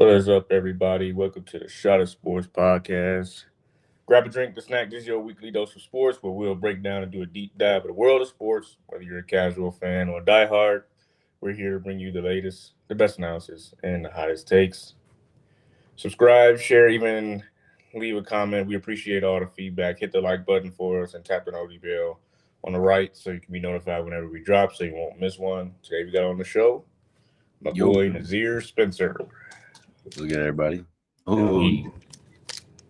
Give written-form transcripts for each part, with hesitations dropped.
What is up, everybody? Welcome to the Shot of Sports podcast. Grab a drink, to snack. This is your weekly dose of sports, where we'll break down and do a deep dive of the world of sports. Whether you're a casual fan or a diehard, we're here to bring you the latest, the best analysis, and the hottest takes. Subscribe, share, even leave a comment. We appreciate all the feedback. Hit the like button for us and tap the notification bell on the right so you can be notified whenever we drop, so you won't miss one. Today we got on the show my Yo, boy Nazir Spencer. look at everybody. Now Oh, he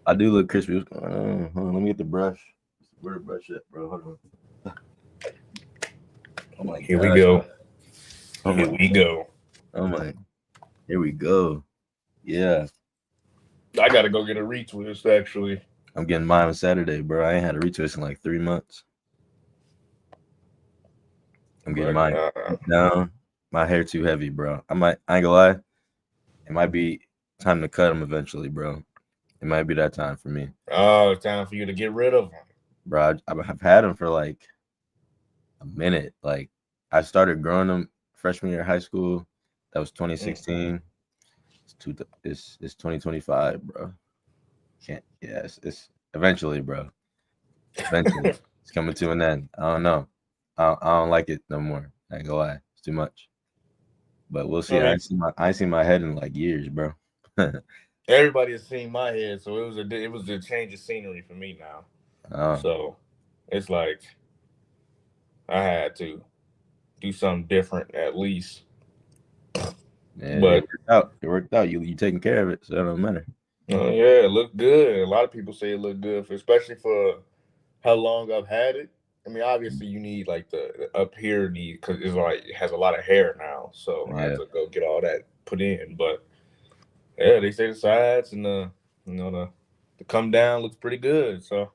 I do look crispy. What's going on? Hold on, let me get the brush. Where the brush at, bro? Hold on. Oh my Here we gosh. go. Oh Here my, we go. oh my. Here we go. Yeah, I gotta go get a retwist. Actually, I'm getting mine on Saturday, bro. I ain't had a retwist in like 3 months. I'm getting but mine down. My hair too heavy, bro. I ain't gonna lie. It might be time to cut them eventually, bro. It might be that time for me, it's time for you to get rid of them. bro. I've had them for like a minute. Like I started growing them freshman year of high school. That was 2016. It's 2025, bro. Can't. Yeah, it's eventually, bro. Eventually, it's coming to an end. I don't know. I don't like it no more. I ain't gonna lie. It's too much. But we'll see. I mean, I ain't seen my head in like years, bro. everybody has seen my head, so it was a change of scenery for me now. Oh So it's like I had to do something different at least. man, it But worked out. It worked out. You taking care of it, so it don't matter. yeah, it looked good. A lot of people say it looked good, especially for how long I've had it. I mean, obviously you need like the up here need because it's like it has a lot of hair now, so I have Yeah. to go get all that put in. But yeah, they say the sides and the come down looks pretty good, so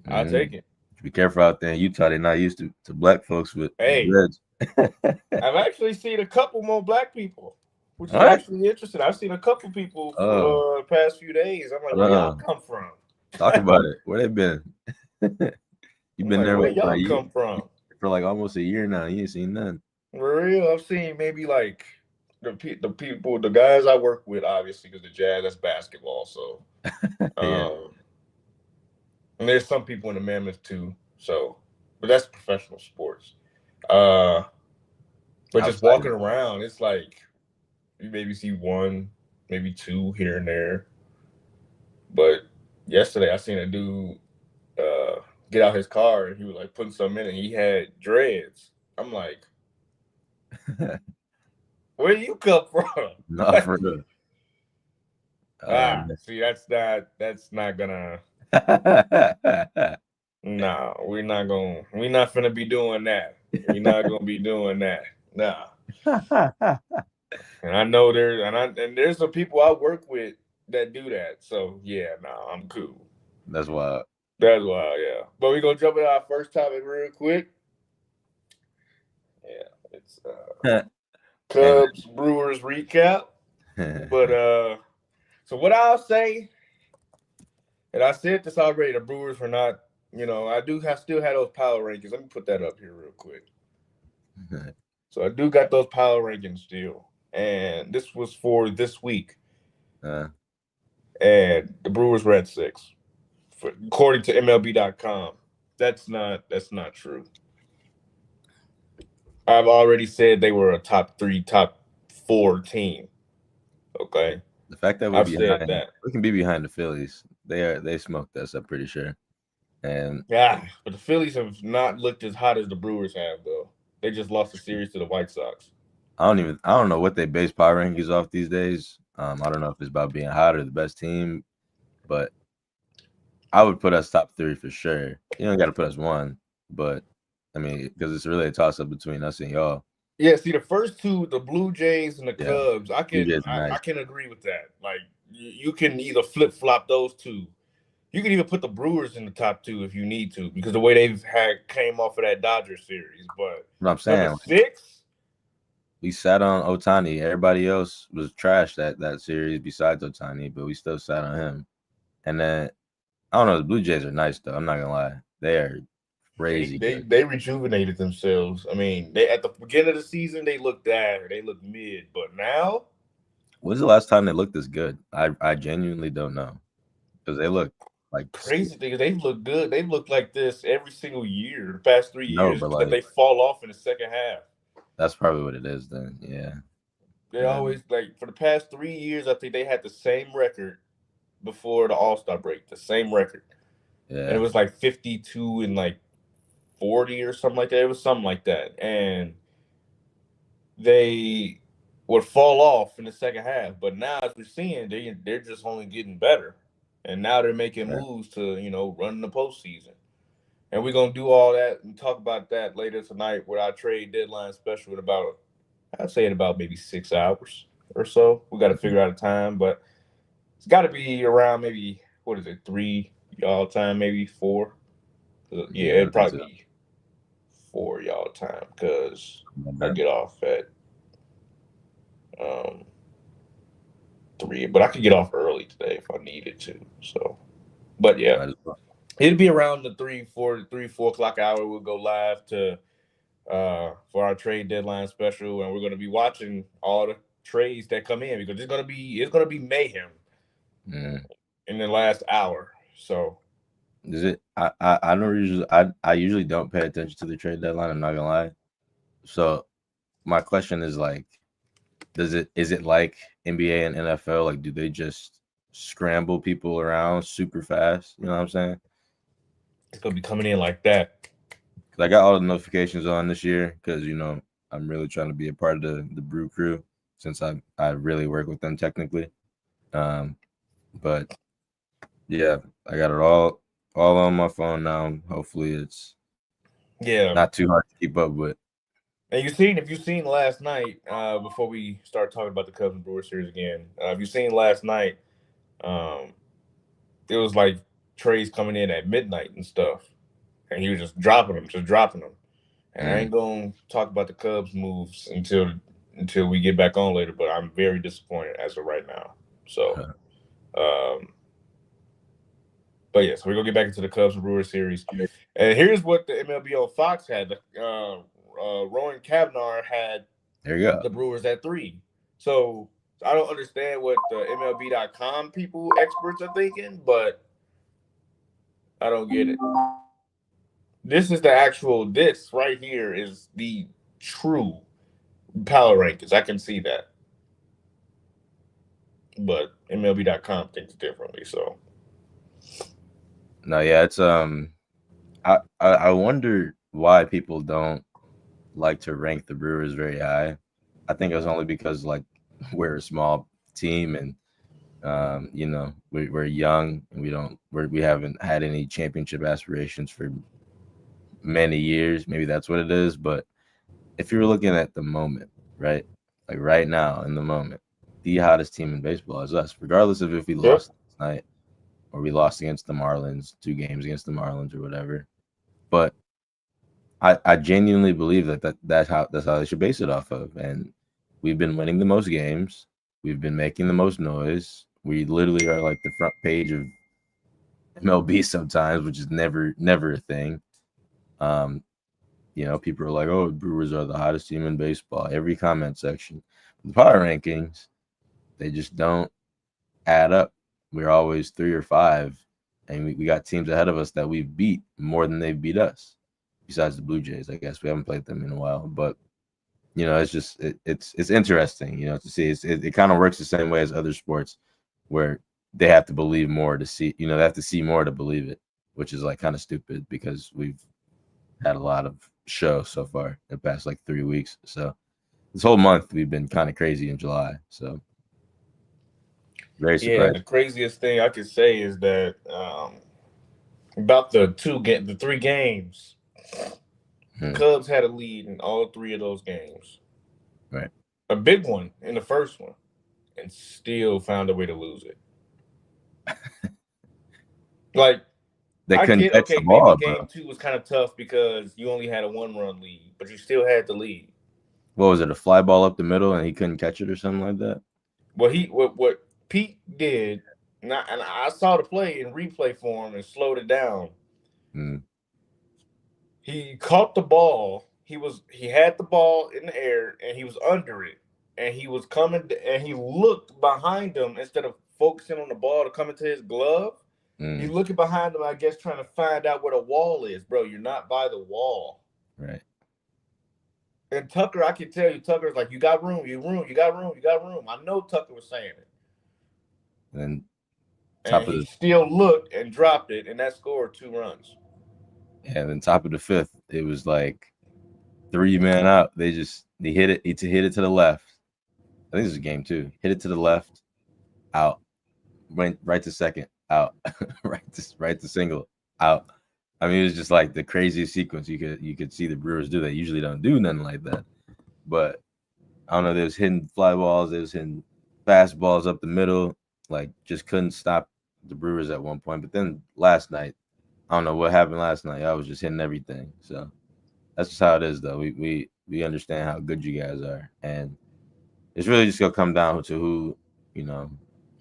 I'll Mm-hmm. take it. Be careful out there in Utah. They're not used to black folks with Hey, dreads. I've actually seen a couple more black people, which is What? actually interesting. I've seen a couple people Oh, for past few days. I'm like, where y'all uh, come from? talk about it. Where they been? You've I'm been like, there where what, y'all come from? for like almost a year now. You ain't seen none. For real, I've seen maybe like the people, the guys I work with, obviously, because the Jazz, that's basketball. So, Yeah, um, and there's some people in the Mammoth too. So, but that's professional sports. Uh, but just outside. walking around, it's like you maybe see one, maybe two here and there. But yesterday, I seen a dude get out his car and he was like putting something in it. And he had dreads. I'm like, where do you come from? No, for real. See, that's not gonna. No, we're not gonna be doing that. We're not gonna be doing that. Nah. And I know there's some people I work with that do that. So yeah, no, I'm cool. That's wild. That's why, yeah. But we're gonna jump into our first topic real quick. Yeah, it's Hey, Cubs Brewers recap. But so what I'll say, and I said this already, the Brewers were not, I do have still had those power rankings. Let me put that up here real quick. So I do got those power rankings still. And this was for this week. uh, And the Brewers were at 6. According to MLB.com. That's not true. I've already said they were a top 3, top 4 team. Okay. the fact that I've said that. we can be behind the Phillies. They smoked us. I'm pretty sure. And Yeah, but the Phillies have not looked as hot as the Brewers have, though. They just lost the series to the White Sox. I don't know what they base power rankings off these days. I don't know if it's about being hot or the best team, but I would put us top 3 for sure. You don't got to put us 1, but I mean, because it's really a toss up between us and y'all. Yeah, see the first two, the Blue Jays and the Yeah, Cubs, I you can guys are I, nice. I can agree with that. Like you can either flip flop those two. You can even put the Brewers in the top 2 if you need to, because the way they've had came off of that Dodgers series. But What I'm number saying, like, 6, we sat on Otani. Everybody else was trash that series besides Otani, but we still sat on him. And then I don't know. The Blue Jays are nice though. I'm not gonna lie. They are they crazy they good. they rejuvenated themselves. I mean, they at the beginning of the season they looked mid, but now When's the last time they looked this good? I genuinely don't know because they look like Crazy thing is they've looked good. They've looked like this every single year the past 3 years, but except they like fall off in the second half. that's probably what it is then. Yeah. They always like for the past 3 years. I think they had the same record before the All-Star break, the same record, and it Yeah. was like 52 and like 40 or something like that. It was something like that, and they would fall off in the second half. But now, as we're seeing, they're just only getting better, and now they're making Yeah. moves to run the postseason. And we're gonna do all that and talk about that later tonight with our trade deadline special in about, I'd say in about maybe 6 hours or so. We got to figure out a time, but it's got to be around maybe what is it, 3 y'all time, maybe 4. Yeah, Yeah, I it'd think probably so. be 4 y'all time because I Okay. get off at um 3, but I could get off early today if I needed to. So, but yeah, Might as well. it'd be around the 4 o'clock hour. We'll go live to for our trade deadline special, and we're going to be watching all the trades that come in because it's gonna be mayhem Mm. in the last hour. So Is it? I don't usually. I usually don't pay attention to the trade deadline. I'm not gonna lie. So my question is like, is it like NBA and NFL? Like, do they just scramble people around super fast? You know what I'm saying? it's gonna be coming in like that. Because I got all the notifications on this year because I'm really trying to be a part of the Brew Crew since I really work with them technically. But yeah, I got it all on my phone now. Hopefully, it's Yeah, not too hard to keep up with. and if you've seen last night, before we start talking about the Cubs and Brewers series again, if you've seen last night, um, it was like trades coming in at midnight and stuff, and he was just dropping them, just dropping them. And I Mm. ain't gonna talk about the Cubs moves until we get back on later. But I'm very disappointed as of right now. So, um, but yeah, so we're gonna get back into the Cubs and Brewers series. And here's what the MLB on Fox had. Rowan Cavnar had There you go. the Brewers at 3. So I don't understand what the MLB.com people experts are thinking, but I don't get it. This is the actual. This right here is the true power rankings. I can see that, but MLB.com thinks differently. So No, yeah, it's I wonder why people don't like to rank the Brewers very high. I think it's only because like we're a small team and we're young and we haven't had any championship aspirations for many years. Maybe that's what it is. But if you're looking at the moment, right, like right now in the moment, the hottest team in baseball is us, regardless of if we yep. lost tonight or we lost against the Marlins, 2 games against the Marlins or whatever. But I genuinely believe that's how they should base it off of. And we've been winning the most games. We've been making the most noise. We literally are like the front page of MLB sometimes, which is never a thing. People are like, "Oh, the Brewers are the hottest team in baseball." Every comment section, the power rankings, they just don't add up. We're always 3 or 5, and we got teams ahead of us that we've beat more than they've beat us. Besides the Blue Jays, I guess we haven't played them in a while, but it's just it's interesting, to see. It kind of works the same way as other sports, where they have to believe more to see. They have to see more to believe it, which is like kind of stupid because we've had a lot of show so far in the past like 3 weeks. So this whole month we've been kind of crazy in July. So very Yeah, surprised. the craziest thing I could say is that about the 3 games, the Hmm. Cubs had a lead in all 3 of those games. Right. A big one in the first one, and still found a way to lose it. Like They I couldn't get catch the okay, maybe ball, bro. game 2 was kind of tough because you only had a 1-run lead, but you still had the lead. What was it? A fly ball up the middle and he couldn't catch it or something like that? What Pete did, and I saw the play in replay form and slowed it down. Hmm. He caught the ball. He had the ball in the air and he was under it, and he was coming, and he looked behind him instead of focusing on the ball to come into his glove. He's looking behind him, I guess, trying to find out where the wall is. Bro, you're not by the wall. Right. And Tucker, I can tell you, Tucker's like, you got room, you got room. I know Tucker was saying it. And he still looked and dropped it, and that scored 2 runs. Yeah, and then top of the 5th, it was like 3 man out. They hit it. He hit it to the left. I think this is game 2. Hit it to the left, out. Went right to second, out. right to single, out. I mean, it was just like the craziest sequence you could see the Brewers do. They usually don't do nothing like that. But I don't know. They was hitting fly balls. They was hitting fastballs up the middle. Like, just couldn't stop the Brewers at one point. But then last night, I don't know what happened last night. I was just hitting everything. So that's just how it is, though. We understand how good you guys are, and it's really just gonna come down to who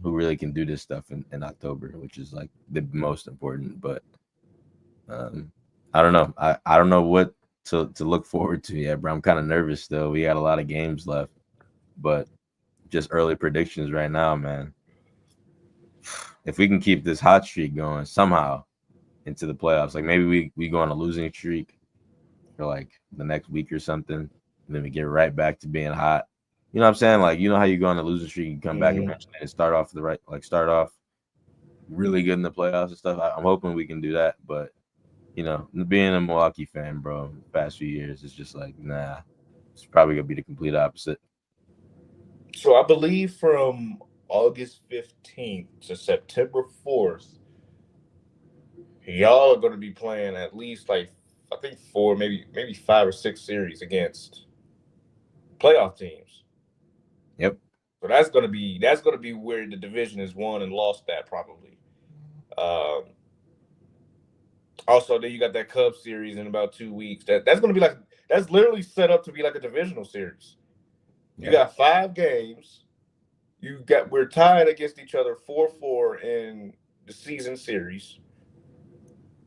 really can do this stuff in October, which is like the most important. But I don't know. I don't know what to look forward to yet, bro. I'm kind of nervous still. We got a lot of games left, but just early predictions right now, man. If we can keep this hot streak going somehow into the playoffs, like maybe we go on a losing streak for like the next week or something, and then we get right back to being hot. You know what I'm saying? Like, you know how you go on a losing streak, you come back eventually and start off really good in the playoffs and stuff. I'm hoping we can do that, but being a Milwaukee fan, bro, the past few years, it's just like, nah, it's probably gonna be the complete opposite. So I believe from August 15th to September 4th, y'all are going to be playing at least like, I think 4, maybe 5 or 6 series against playoff teams. Yep. So that's going to be where the division is won and lost at probably. Also, then you got that Cubs series in about 2 weeks. That's going to be like, that's literally set up to be like a divisional series. You got 5 games. We're tied against each other 4-4 in the season series.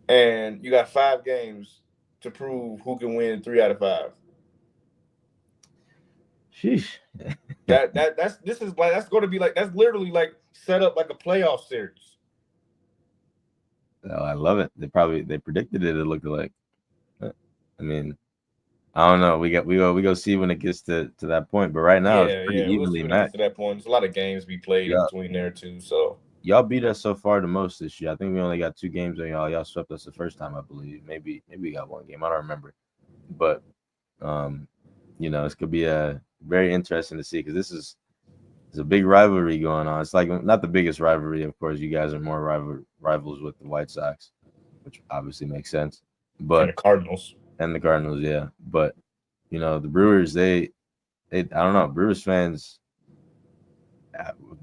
And you got 5 games to prove who can win 3 out of 5. Sheesh. That's going to be like, that's literally like set up like a playoff series. Oh, I love it. They predicted it. It looked like. I mean, I don't know. We go see when it gets to that point. But right now, it's pretty evenly matched. To that point, there's a lot of games be played in between there too. So y'all beat us so far the most this year. I think we only got 2 games on y'all. Y'all swept us the first time, I believe. Maybe we got 1 game. I don't remember. But this could be very interesting to see, because there's a big rivalry going on. It's like not the biggest rivalry, of course. You guys are more rivals with the White Sox, which obviously makes sense. But and the Cardinals, yeah. But the Brewers, they I don't know. Brewers fans,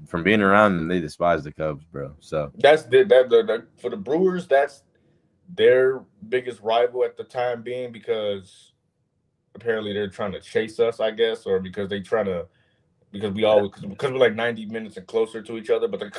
from being around them, they despise the Cubs, bro. So that's for the Brewers, that's their biggest rival at the time being, because apparently they're trying to chase us, I guess, or because we're like 90 minutes and closer to each other. But the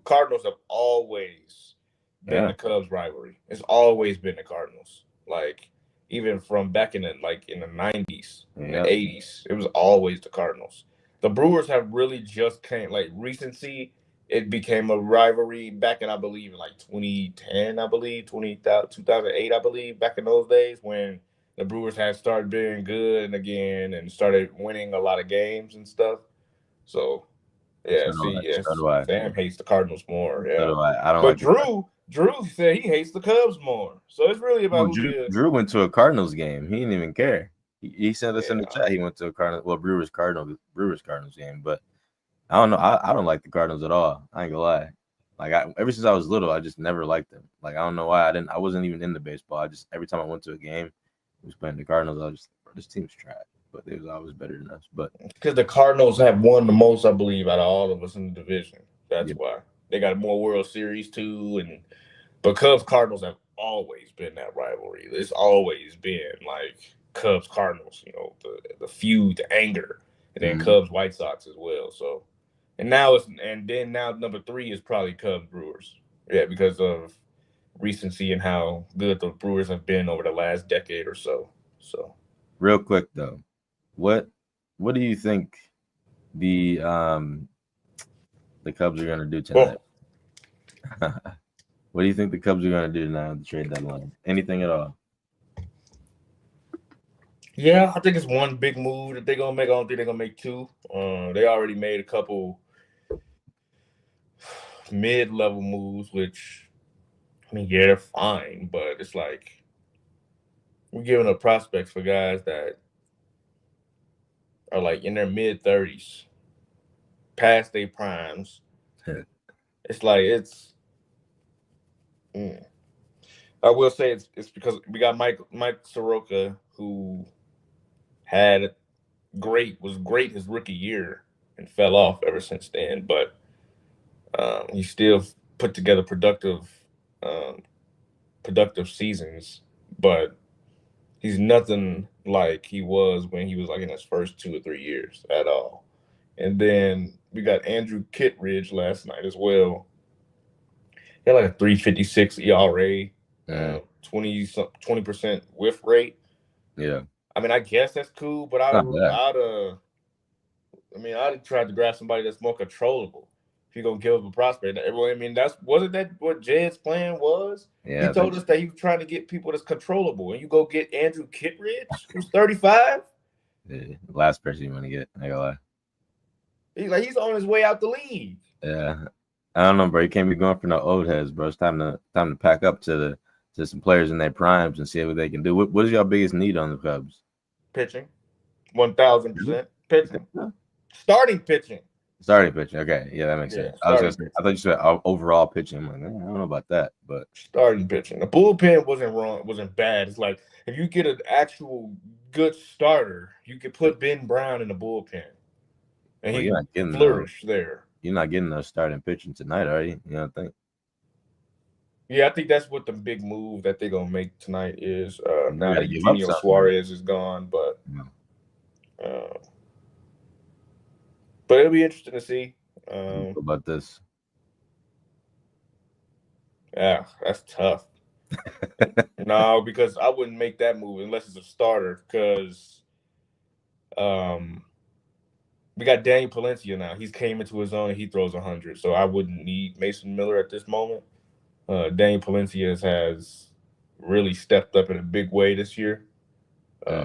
Cardinals have always been the Cubs rivalry. It's always been the Cardinals. Like, even from back in the 90s, in the 80s, it was always the Cardinals. The Brewers have really just recency. It became a rivalry back in, I believe, in like 2010, 2008, I believe, back in those days when the Brewers had started being good again and started winning a lot of games and stuff. So, Sam hates the Cardinals more. Yeah. So I don't. But Drew said he hates the Cubs more. So it's really about Drew went to a Cardinals game. He didn't even care. He sent us in the chat. He went to a Brewers Cardinals game. But I don't know. I don't like the Cardinals at all. I ain't gonna lie. Like, ever since I was little, I just never liked them. Like, I don't know why. I wasn't even into baseball. Every time I went to a game, I was playing the Cardinals, I was just, this team's trash. But they was always better than us. But because the Cardinals have won the most, I believe, out of all of us in the division. That's why. They got more World Series too, but Cubs Cardinals have always been that rivalry. It's always been like Cubs Cardinals, the feud, the anger, and then Cubs White Sox as well. So, now number 3 is probably Cubs Brewers. Yeah, because of recency and how good the Brewers have been over the last decade or so. So, real quick though, what do you think the Cubs are gonna do tonight? What do you think the Cubs are gonna do now at the trade deadline? Anything at all? Yeah, I think it's one big move that they're gonna make. I don't think they're gonna make two. They already made a couple mid-level moves, which I mean, yeah, they're fine, but it's like we're giving up prospects for guys that are like in their mid-30s, past their primes. It's like I will say it's because we got Mike Soroka, who was great his rookie year and fell off ever since then, but he still put together productive seasons, but he's nothing like he was when he was like in his first 2 or 3 years at all. And then we got Andrew Kittredge last night as well. He had like a 3.56 ERA, 20% whiff rate. Yeah. I mean, I guess that's cool, but I'd have tried to grab somebody that's more controllable. If you're gonna give up a prospect, I mean, wasn't that what Jed's plan was? Yeah, he told us that he was trying to get people that's controllable, and you go get Andrew Kittredge, who's 35. The last person you want to get, I gotta lie. He's on his way out the league. Yeah, I don't know, bro. You can't be going for no old heads, bro. It's time to pack up to some players in their primes and see what they can do. What is your biggest need on the Cubs? Pitching, 1,000% pitching. Starting pitching. Starting pitching. Okay, yeah, that makes sense. I thought you said overall pitching. I'm like, I don't know about that, but starting pitching. The bullpen wasn't bad. It's like if you get an actual good starter, you could put Ben Brown in the bullpen, and he flourish there. You're not getting no starting pitching tonight, are you? You don't think? Yeah, I think that's what the big move that they're gonna make tonight is. Now that Eugenio Suarez is gone, but it'll be interesting to see. About this? Yeah, that's tough. No, because I wouldn't make that move unless it's a starter. Because we got Daniel Palencia now. He's came into his own and he throws 100. So I wouldn't need Mason Miller at this moment. Daniel Palencia has really stepped up in a big way this year.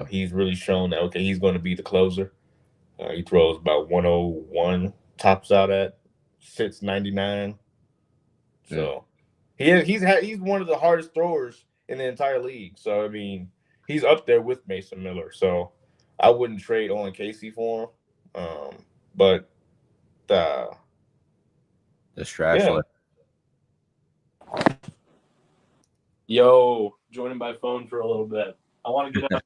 He's really shown that he's going to be the closer. He throws about 101, tops out at 699. So he's one of the hardest throwers in the entire league. So I mean, he's up there with Mason Miller. So I wouldn't trade Owen Casey for him. But the Strashler. Yeah. Yo, joining by phone for a little bit. I want to get up.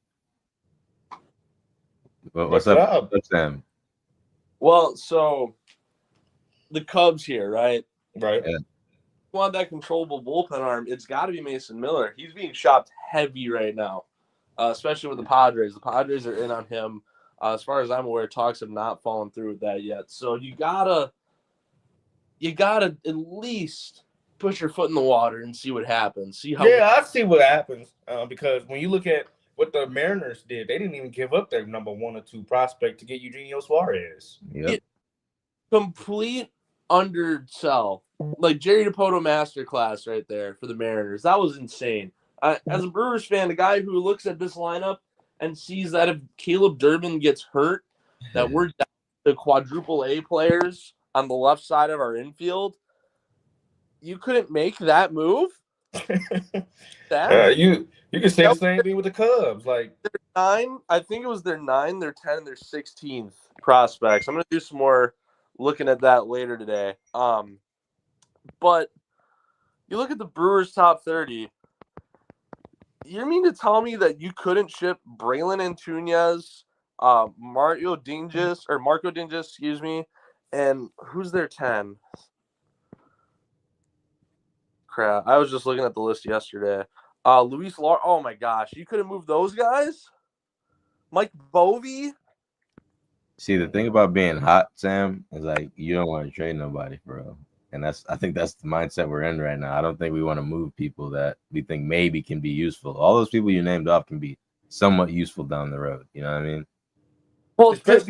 What's up, Sam? Well, so the Cubs here, right? Right. Yeah. Want that controllable bullpen arm? It's got to be Mason Miller. He's being shopped heavy right now, especially with the Padres. The Padres are in on him. As far as I'm aware, talks have not fallen through with that yet. So you gotta at least put your foot in the water and see what happens. I see what happens because when you look at what the Mariners did, they didn't even give up their number 1 or 2 prospect to get Eugenio Suarez. Yep. Complete undersell. Like Jerry Dipoto masterclass right there for the Mariners. That was insane. As a Brewers fan, the guy who looks at this lineup and sees that if Caleb Durbin gets hurt, that we're down to quadruple A players on the left side of our infield, you couldn't make that move? You can say the same thing with the Cubs. Like their 9, I think it was their 9, their 10, and their 16th prospects. I'm going to do some more looking at that later today. But you look at the Brewers top 30. You mean to tell me that you couldn't ship Braylon Antunes, Marco Dinges, excuse me, and who's their 10? Crap, I was just looking at the list yesterday. Luis Lar. Oh my gosh, you couldn't move those guys. Mike Bovee. See, the thing about being hot, Sam, is like you don't want to trade nobody, bro. And I think that's the mindset we're in right now. I don't think we want to move people that we think maybe can be useful. All those people you named off can be somewhat useful down the road. You know what I mean? Well, that's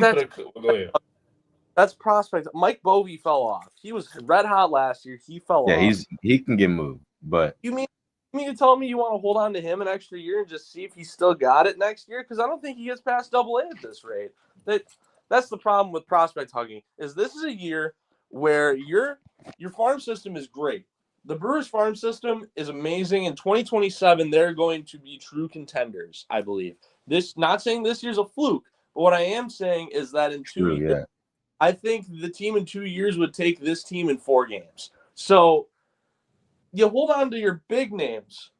That's prospect. Mike Bovey fell off. He was red hot last year. He fell Yeah, off. he can get moved, but You mean to tell me you want to hold on to him an extra year and just see if he still got it next year? Because I don't think he gets past Double A at this rate. That's the problem with prospect hugging. Is this is a year where your farm system is great. The Brewers farm system is amazing. In 2027, they're going to be true contenders, I believe. This not saying this year's a fluke, but what I am saying is that in 2 true, years, yeah. I think the team in 2 years would take this team in 4 games. So you hold on to your big names,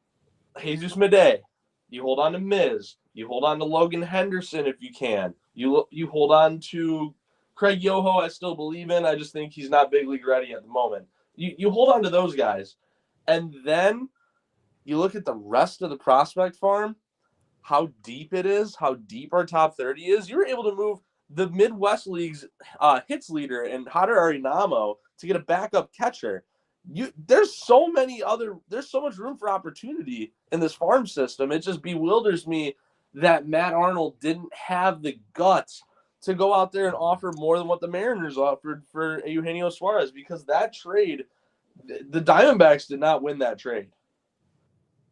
Jesus Madej. You hold on to Miz. You hold on to Logan Henderson if you can. You hold on to Craig Yoho. I still believe in. I just think he's not big league ready at the moment. You hold on to those guys, and then you look at the rest of the prospect farm, how deep it is, how deep our top 30 is. You were able to move the Midwest League's hits leader and Hader Arinamo to get a backup catcher. There's so much room for opportunity in this farm system. It just bewilders me that Matt Arnold didn't have the guts to go out there and offer more than what the Mariners offered for Eugenio Suarez, because that trade, the Diamondbacks did not win that trade.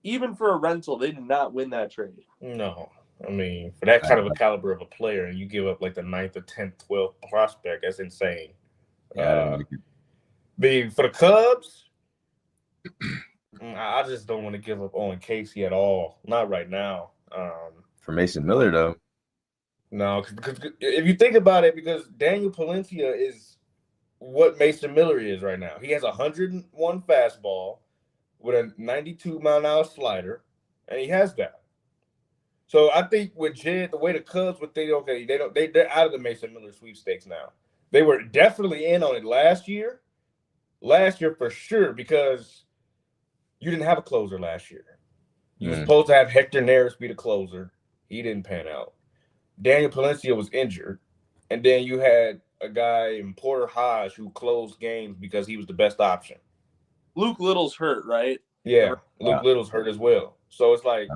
Even for a rental, they did not win that trade. No. I mean, for that kind of a caliber of a player, and you give up like the 9th or 10th, 12th prospect, that's insane. Yeah, For the Cubs, I just don't want to give up Owen Casey at all. Not right now. for Mason Miller, though. No, because if you think about it, because Daniel Palencia is what Mason Miller is right now. He has 101 fastball with a 92-mile-an-hour slider, and he has that. So I think with Jed, the way the Cubs would think, okay, they're out of the Mason Miller sweepstakes now. They were definitely in on it last year for sure, because you didn't have a closer last year. You were supposed to have Hector Neris be the closer. He didn't pan out. Daniel Palencia was injured, and then you had a guy in Porter Hodge who closed games because he was the best option. Luke Little's hurt, right? Yeah, Luke Little's hurt as well. So it's like,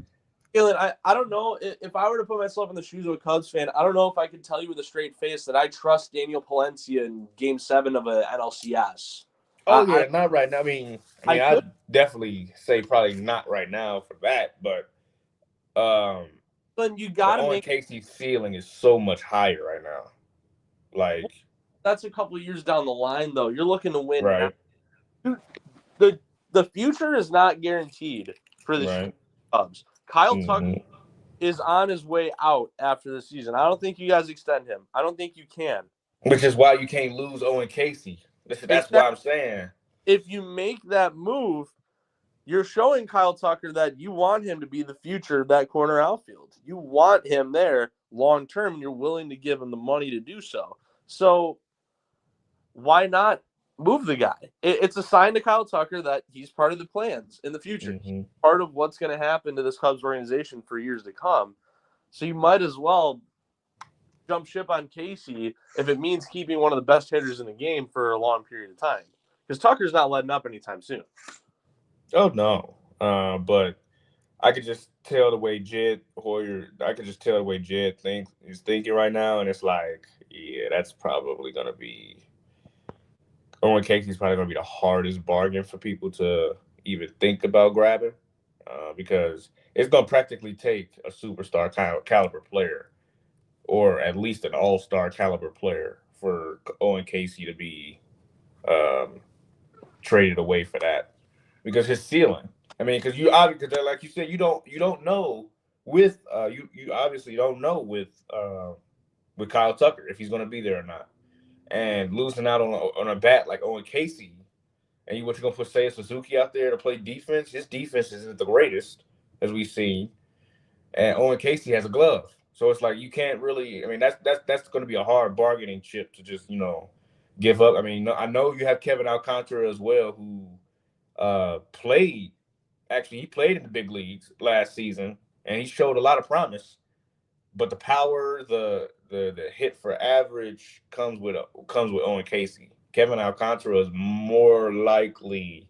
Galen, I don't know if I were to put myself in the shoes of a Cubs fan. I don't know if I could tell you with a straight face that I trust Daniel Palencia in Game 7 of an NLCS. Not right now. I mean, I'd definitely say probably not right now for that, but then you got to make Casey's ceiling is so much higher right now. Like, that's a couple of years down the line, though. You're looking to win. Right. The future is not guaranteed for the Cubs. Kyle Tucker is on his way out after the season. I don't think you guys extend him. I don't think you can. Which is why you can't lose Owen Casey. That's why I'm saying. If you make that move, you're showing Kyle Tucker that you want him to be the future of that corner outfield. You want him there long term, and you're willing to give him the money to do so. So why not move the guy? It's a sign to Kyle Tucker that he's part of the plans in the future. He's part of what's going to happen to this Cubs organization for years to come. So you might as well jump ship on Casey if it means keeping one of the best hitters in the game for a long period of time. Because Tucker's not letting up anytime soon. Oh, no. But I could just tell the way Jed is thinking right now, and it's like, yeah, that's probably going to be – Owen Casey's probably going to be the hardest bargain for people to even think about grabbing, because it's going to practically take a superstar caliber player, or at least an all-star caliber player, for Owen Casey to be traded away for that, because his ceiling. I mean, because like you said, you don't know with you obviously don't know with Kyle Tucker if he's going to be there or not. And losing out on a bat like Owen Casey, and you're going to put Seiya Suzuki out there to play defense. His defense isn't the greatest, as we've seen, and Owen Casey has a glove, so it's like you can't really. I mean, that's going to be a hard bargaining chip to just give up. I mean, I know you have Kevin Alcantara as well, who played. Actually, he played in the big leagues last season, and he showed a lot of promise. But the power, the hit for average comes with Owen Casey. Kevin Alcantara is more likely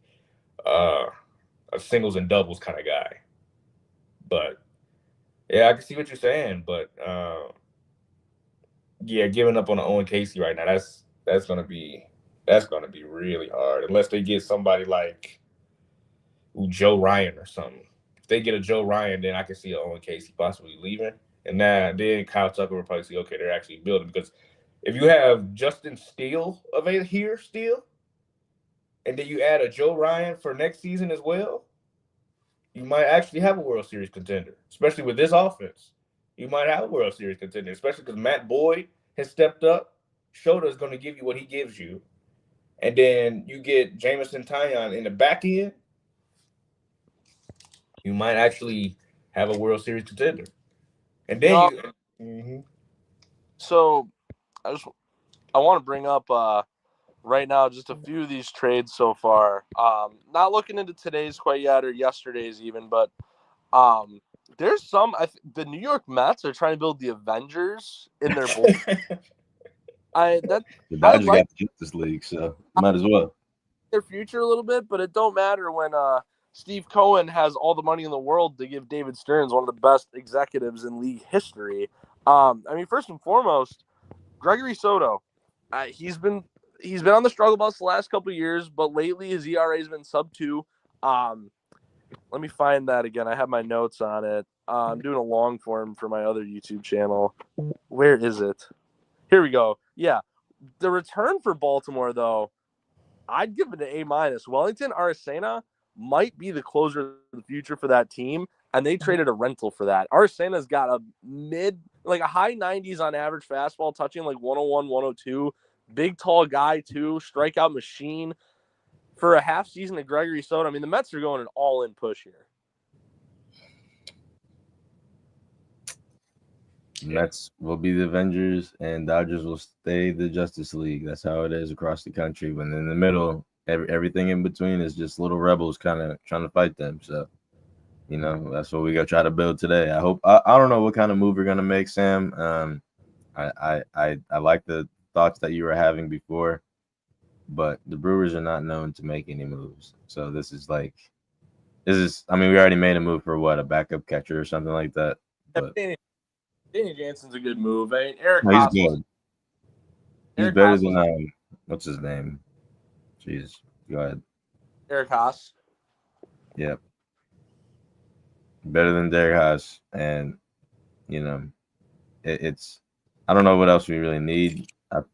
a singles and doubles kind of guy. But yeah, I can see what you're saying. But yeah, giving up on Owen Casey right now, that's gonna be really hard unless they get somebody like Joe Ryan or something. If they get a Joe Ryan, then I can see Owen Casey possibly leaving, and then Kyle Tucker will probably see, okay, they're actually building, because if you have Justin Steele available here still, and then you add a Joe Ryan for next season as well, you might actually have a World Series contender, especially with this offense. You might have a World Series contender, especially because Matt Boyd has stepped up. Shota is going to give you what he gives you. And then you get Jameson Taillon in the back end, you might actually have a World Series contender. And then So I want to bring up right now just a few of these trades so far. Not looking into today's quite yet, or yesterday's even, but there's some. The New York Mets are trying to build the Avengers in their bowl. The Dodgers got the Justice League, so might as well. Their future a little bit, but it don't matter when Steve Cohen has all the money in the world to give David Stearns, one of the best executives in league history. I mean, first and foremost, Gregory Soto. He's been on the struggle bus the last couple of years, but lately his ERA has been sub-2. Let me find that again. I have my notes on it. I'm doing a long form for my other YouTube channel. Where is it? Here we go. Yeah. The return for Baltimore, though, I'd give it an A-. Wellington Arcena might be the closer of the future for that team, and they traded a rental for that. Arcena's got a high 90s on average fastball, touching like 101, 102. Big, tall guy, too. Strikeout machine. For a half season of Gregory Soto, I mean, the Mets are going an all-in push here. Mets will be the Avengers, and Dodgers will stay the Justice League. That's how it is across the country. But in the middle, everything in between is just little rebels kind of trying to fight them. So, that's what we got to try to build today. I hope. I don't know what kind of move we're gonna make, Sam. I like the thoughts that you were having before, but the Brewers are not known to make any moves. So I mean, we already made a move for a backup catcher or something like that. But Danny Jansen's a good move. I mean, Eric he's Haas good. He's better than what's his name? Jeez, go ahead. Eric Haas. Yep. Better than Derek Haas, and it's. I don't know what else we really need.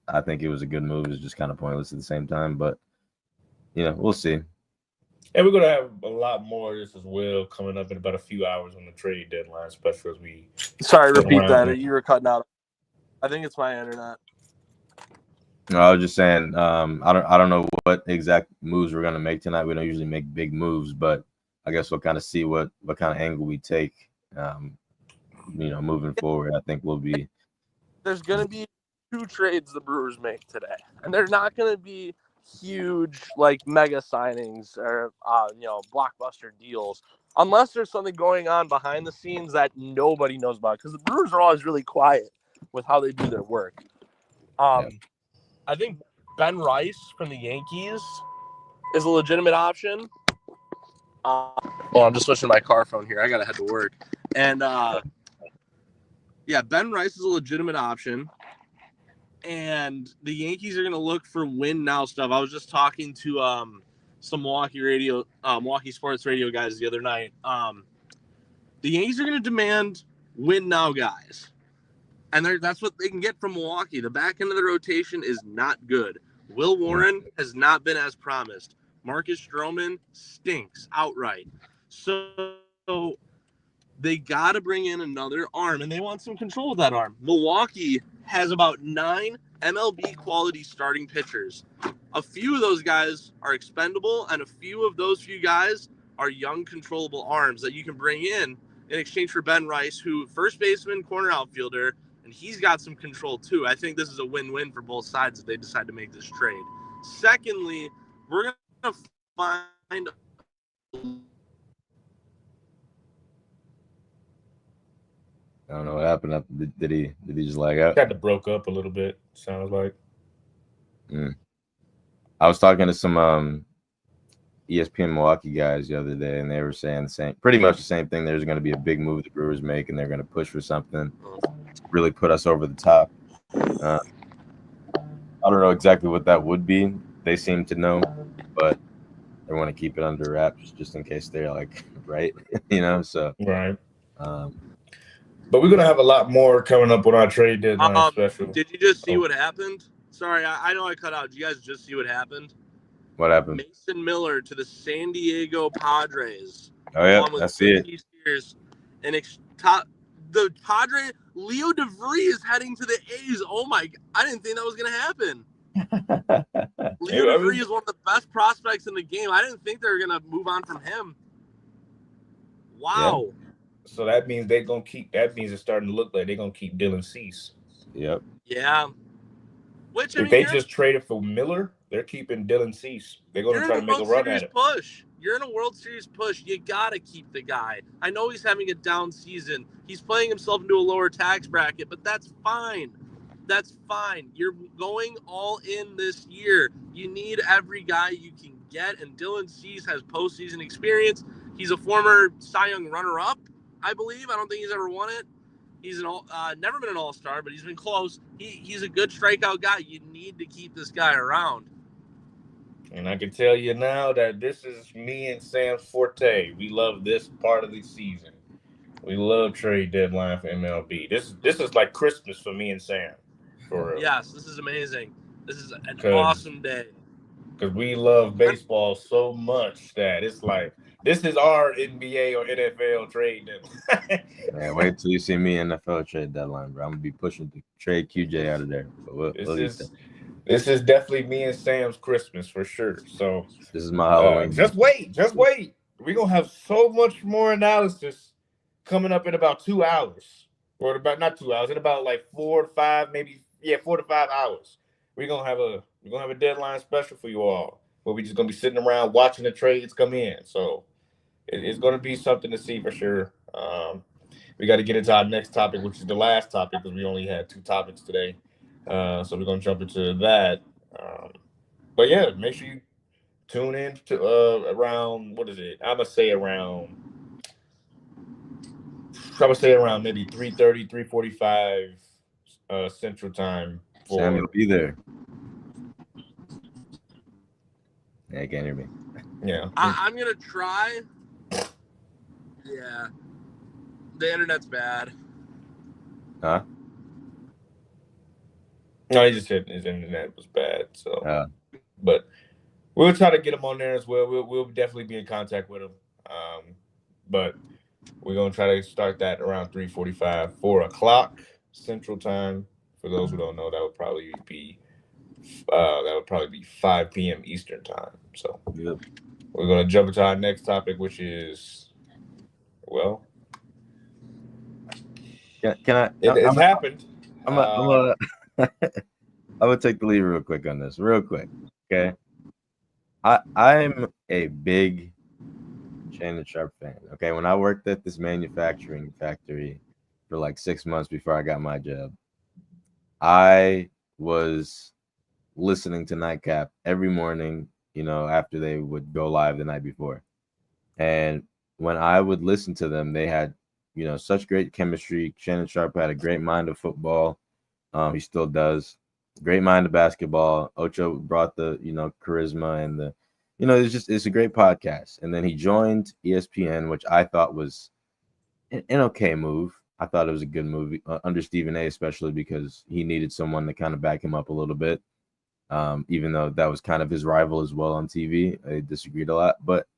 I think it was a good move. It's just kind of pointless at the same time, but we'll see. And we're gonna have a lot more of this as well coming up in about a few hours on the trade deadline, especially as we. Sorry, repeat that. You were cutting out. I think it's my internet. No, I was just saying. I don't know what exact moves we're gonna make tonight. We don't usually make big moves, but I guess we'll kind of see what kind of angle we take. Moving forward, I think we'll be. There's gonna be 2 trades the Brewers make today, and they're not gonna be huge like mega signings or blockbuster deals unless there's something going on behind the scenes that nobody knows about, because the Brewers are always really quiet with how they do their work. I think Ben Rice from the Yankees is a legitimate option. I'm just switching my car phone here. I gotta head to work. And Ben Rice is a legitimate option. And the Yankees are going to look for win now stuff. I was just talking to some Milwaukee sports radio guys the other night. The Yankees are going to demand win now guys. And that's what they can get from Milwaukee. The back end of the rotation is not good. Will Warren has not been as promised. Marcus Stroman stinks outright. So they got to bring in another arm, and they want some control of that arm. Milwaukee has about 9 MLB quality starting pitchers. A few of those guys are expendable, and a few of those few guys are young, controllable arms that you can bring in exchange for Ben Rice, who first baseman, corner outfielder, and he's got some control too. I think this is a win-win for both sides if they decide to make this trade. Secondly, we're going to find I don't know what happened. Did he just lag out? Kind of broke up a little bit. Sounds like. I was talking to some ESPN Milwaukee guys the other day, and they were saying pretty much the same thing. There's going to be a big move the Brewers make, and they're going to push for something to really put us over the top. I don't know exactly what that would be. They seem to know, but they want to keep it under wraps just in case they're like right, So, Right. um, But we're gonna have a lot more coming up on our trade deadline special. Did you just see Oh. what happened? Sorry, I know I cut out. Did you guys just see what happened? what happened? Mason Miller to the San Diego Padres. Oh yeah, Along with I see it. Ricky Sears. And the Padre Leo DeVries is heading to the A's. Oh my! I didn't think that was going to happen. Leo DeVries is one of the best prospects in the game. I didn't think they were going to move on from him. Wow. Yeah. So that means they're gonna keep. That means it's starting to look like they're gonna keep Dylan Cease. Yep. Yeah. Which I If mean, they just traded for Miller, they're keeping Dylan Cease. They're gonna try to make a run at it. Push. You're in a World Series push. You gotta keep the guy. I know he's having a down season. He's playing himself into a lower tax bracket, but that's fine. That's fine. You're going all in this year. You need every guy you can get, and Dylan Cease has postseason experience. He's a former Cy Young runner-up, I believe. I don't think he's ever won it. He's never been an all-star, but he's been close. He's a good strikeout guy. You need to keep this guy around. And I can tell you now that this is me and Sam's forte. We love this part of the season. We love trade deadline for MLB. This is like Christmas for me and Sam. For real. Yes, this is amazing. This is an awesome day. Because we love baseball so much that it's like this is our NBA or NFL trade deadline. Man, wait till you see me NFL trade deadline, bro. I'm gonna be pushing to trade QJ out of there. But this is definitely me and Sam's Christmas for sure. So this is my Halloween. Just wait. We're gonna have so much more analysis coming up in about 2 hours. Or about not 2 hours, in about like 4 to 5, maybe 4 to 5 hours. We're gonna have a deadline special for you all, where we're just gonna be sitting around watching the trades come in. So it's gonna be something to see for sure. We got to get into our next topic, which is the last topic, because we only had 2 topics today. So we're gonna jump into that. But yeah, make sure you tune in to around, what is it? I'm gonna say around maybe 3:30, 3:45 Central Time. Sam, you'll be there. Yeah, you can't hear me. Yeah. I'm gonna try. Yeah. The internet's bad. Huh? No, he just said his internet was bad. So, but we'll try to get him on there as well. We'll definitely be in contact with him. But we're gonna try to start that around 3:45, 4 o'clock Central Time. For those who don't know, that would probably be 5 p.m. Eastern Time. So yep. We're gonna jump into our next topic, which is Can I? It's happened. I'm gonna take the lead real quick on this, real quick. Okay. I'm a big Shannon Sharpe fan. Okay, when I worked at this manufacturing factory for like 6 months before I got my job, I was listening to Nightcap every morning, after they would go live the night before. And when I would listen to them, they had, such great chemistry. Shannon Sharpe had a great mind of football. He still does. Great mind of basketball. Ocho brought the, charisma and the, it's a great podcast. And then he joined ESPN, which I thought was an okay move. I thought it was a good move under Stephen A, especially because he needed someone to kind of back him up a little bit. Even though that was kind of his rival as well on TV. They disagreed a lot, but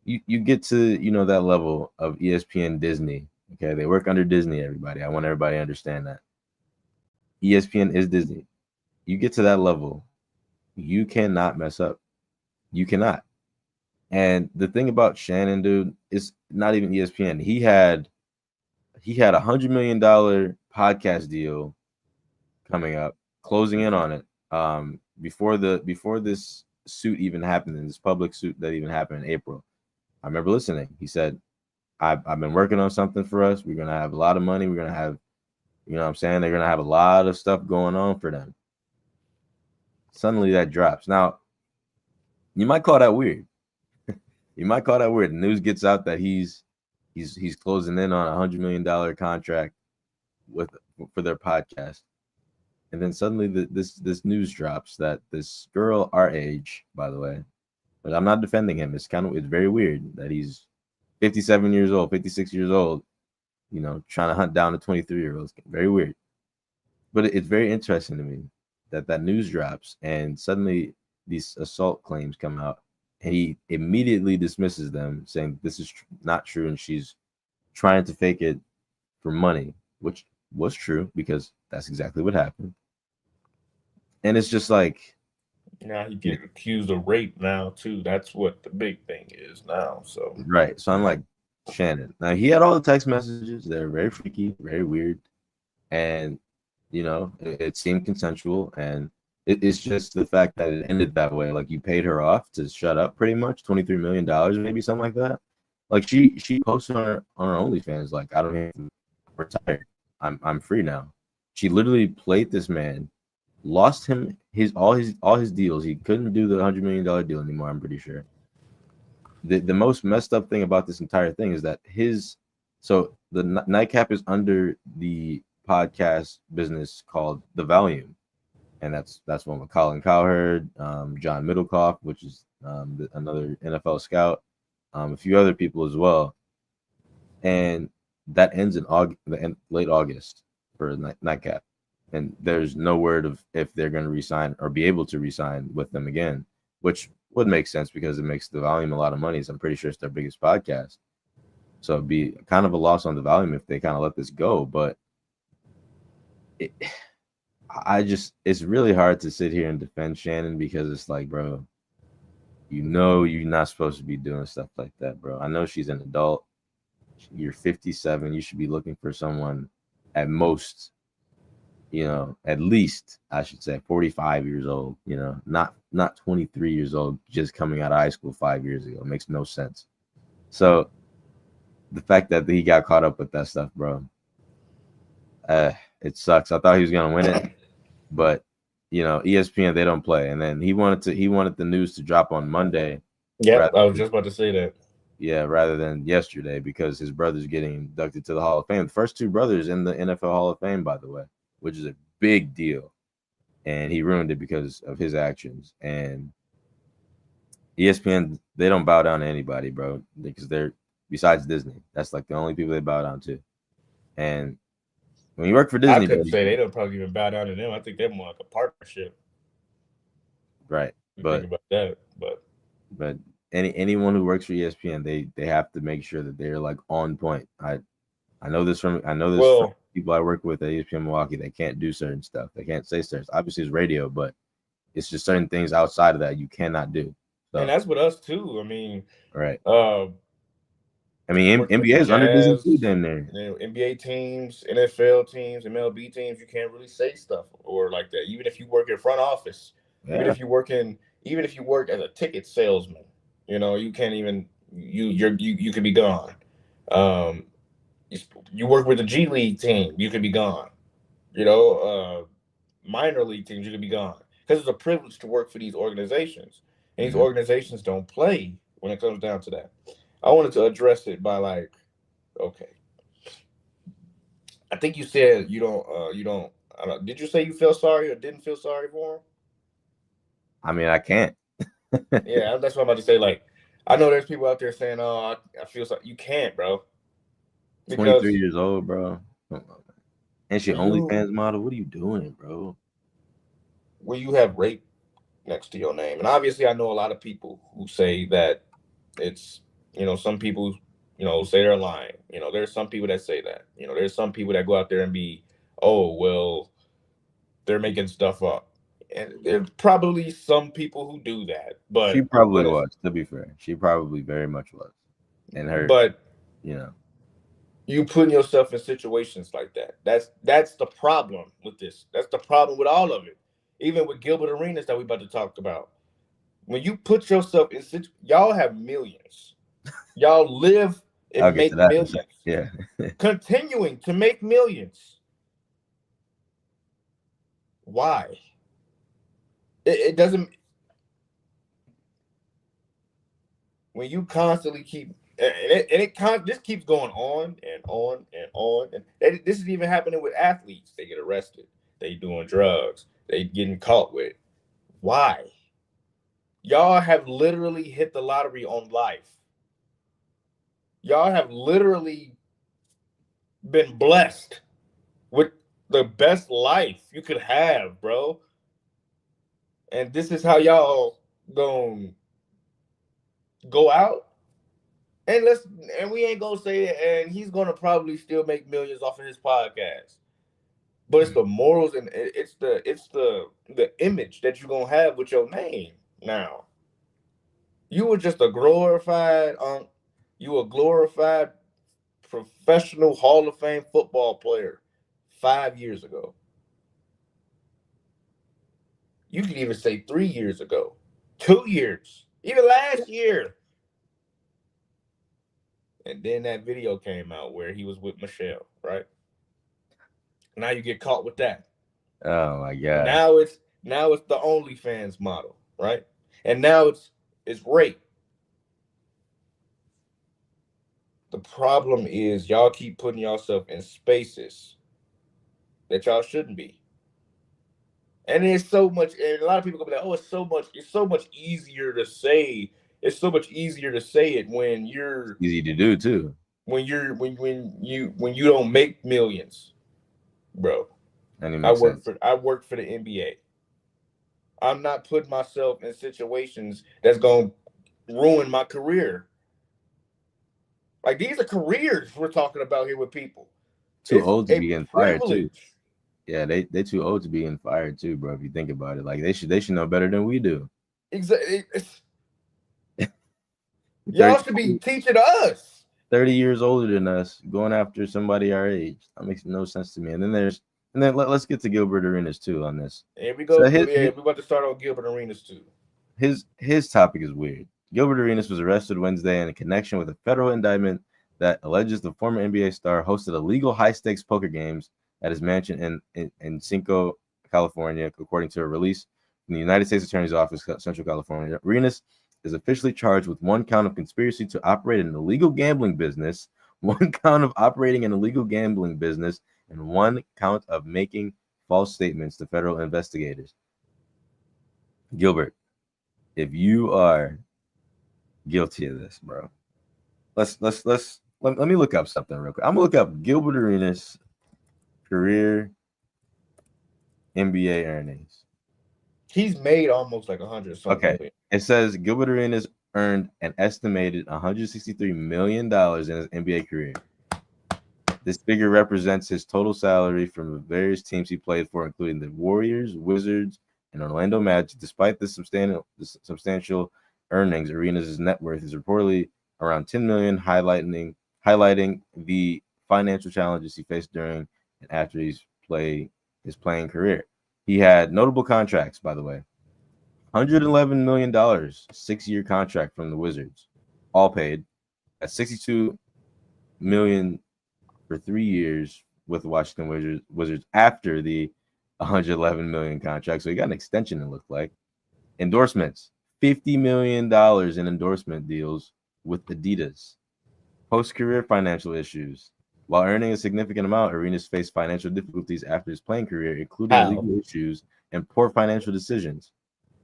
you get to, that level of ESPN Disney. Okay. They work under Disney, everybody. I want everybody to understand that. ESPN is Disney. You get to that level, you cannot mess up. You cannot. And the thing about Shannon, dude, is not even ESPN. He had $100 million podcast deal coming up, closing in on it. Before this suit even happened, in this public suit that even happened in April. I remember listening. He said, I've been working on something for us. We're gonna have a lot of money. We're gonna have, they're gonna have a lot of stuff going on for them. Suddenly that drops. Now, you might call that weird. You might call that weird. The news gets out that he's closing in on $100 million contract for their podcast. And then suddenly this news drops that this girl our age, by the way, but I'm not defending him. It's very weird that he's 57 years old, 56 years old, trying to hunt down a 23-year-old. Very weird. But it's very interesting to me that news drops and suddenly these assault claims come out and he immediately dismisses them, saying this is not true and she's trying to fake it for money, which was true because that's exactly what happened. And it's just like, now he gets accused of rape now too. That's what the big thing is now. So right. So I'm like, Shannon. Now he had all the text messages. They're very freaky, very weird, and it seemed consensual. And it's just the fact that it ended that way. Like you paid her off to shut up, pretty much $23 million, maybe something like that. Like she posted on her OnlyFans, like I don't even retired. I'm free now. She literally played this man, lost him all his deals. He couldn't do the $100 million deal anymore. I'm pretty sure. The most messed up thing about this entire thing is that the Nightcap is under the podcast business called The Volume, and that's one with Colin Cowherd, John Middlecoff, which is another NFL scout, a few other people as well, and that ends in late August for Nightcap, and there's no word of if they're going to resign or be able to resign with them again, which would make sense because it makes The Volume a lot of money. So I'm pretty sure it's their biggest podcast. So it'd be kind of a loss on The Volume if they kind of let this go. But it's really hard to sit here and defend Shannon because it's like, bro, you're not supposed to be doing stuff like that, bro. I know she's an adult. You're 57. You should be looking for someone at most, at least I should say 45 years old, not 23 years old, just coming out of high school 5 years ago. It makes no sense. So the fact that he got caught up with that stuff, bro, it sucks. I thought he was going to win it, but ESPN, they don't play. And then he wanted the news to drop on Monday. Yeah, I was just about to say that. Yeah, rather than yesterday because his brother's getting inducted to the Hall of Fame. The first two brothers in the NFL Hall of Fame, by the way, which is a big deal. And he ruined it because of his actions. And ESPN, they don't bow down to anybody, bro, because they're, besides Disney, that's like the only people they bow down to. And when you work for Disney, I couldn't say they don't probably even bow down to them. I think they're more like a partnership. Right. But think about that. But anyone who works for ESPN, they have to make sure that they're like on point. I know this from people I work with at ESPN Milwaukee. They can't do certain stuff. They can't say certain. Obviously, it's radio, but it's just certain things outside of that you cannot do. So, and that's with us too. I mean, right. NBA is under Disney too, damn near. NBA teams, NFL teams, MLB teams, you can't really say stuff or like that. Even if you work in front office, even if you work as a ticket salesman, you can't even you could be gone. You work with a G League team, you could be gone. Minor league teams, you could be gone because it's a privilege to work for these organizations, and these organizations don't play when it comes down to that. I wanted to address it by okay. I think you said you don't. Did you say you feel sorry or didn't feel sorry for him? I mean, I can't. Yeah, that's what I'm about to say. I know there's people out there saying, "Oh, I feel sorry." You can't, bro. 23 years old, bro. And she OnlyFans model. What are you doing, bro? Well, you have rape next to your name, and obviously, I know a lot of people who say that it's. Some people, say they're lying. There's some people that say that. There's some people that go out there and be, oh, well, they're making stuff up. And there's probably some people who do that. But she probably was, to be fair. She probably very much was. But you putting yourself in situations like that. That's the problem with this. That's the problem with all of it. Even with Gilbert Arenas that we're about to talk about. When you put yourself in y'all have millions. Y'all live and make millions. Yeah. Continuing to make millions. Why? It doesn't. When you constantly keep, this keeps going on and on and on, and this is even happening with athletes. They get arrested. they doing drugs, they getting caught with. Why? Y'all have literally hit the lottery on life. Y'all have literally been blessed with the best life you could have, bro. And this is how y'all gonna go out? And we ain't gonna say it, and he's gonna probably still make millions off of his podcast. But it's the morals and it's the image that you're gonna have with your name now. You were just a glorified you a glorified professional Hall of Fame football player 5 years ago. You could even say 3 years ago, 2 years, even last year. And then that video came out where he was with Michelle, right? Now you get caught with that. Oh my god. Now it's the OnlyFans model, right? And now it's rape. The problem is y'all keep putting yourself in spaces that y'all shouldn't be. And it's so much, and a lot of people go like, oh, it's so much easier to say. It's so much easier to say it when you're easy to do too. When you don't make millions, bro. I work for the NBA. I'm not putting myself in situations that's gonna ruin my career. Like, these are careers we're talking about here with people. Too old to be getting fired too. Yeah, they too old to be getting fired too, bro. If you think about it, like they should know better than we do. Exactly. Y'all should be teaching us. 30 years older than us, going after somebody our age. That makes no sense to me. And then let's get to Gilbert Arenas too on this. Here we go. So we're about to start on Gilbert Arenas too. His topic is weird. Gilbert Arenas was arrested Wednesday in connection with a federal indictment that alleges the former NBA star hosted illegal high-stakes poker games at his mansion in Cinco, California, according to a release from the United States Attorney's Office, Central California. Arenas is officially charged with 1 count of conspiracy to operate an illegal gambling business, 1 count of operating an illegal gambling business, and 1 count of making false statements to federal investigators. Gilbert, if you are guilty of this, bro, let me look up something real quick. I'm gonna look up Gilbert Arenas career NBA earnings. He's made almost like 100 something. Okay. It says Gilbert Arenas earned an estimated $163 million in his NBA career. This figure represents his total salary from the various teams he played for, including the Warriors, Wizards, and Orlando Magic. Despite the substantial earnings, Arenas' net worth is reportedly around $10 million, highlighting the financial challenges he faced during and after his playing career. He had notable contracts, by the way. $111 million, 6-year contract from the Wizards, all paid. At $62 million for 3 years with the Washington Wizards after the $111 million contract. So he got an extension, it looked like. Endorsements, $50 million in endorsement deals with Adidas. Post-career financial issues. While earning a significant amount, Arenas faced financial difficulties after his playing career, including legal issues and poor financial decisions.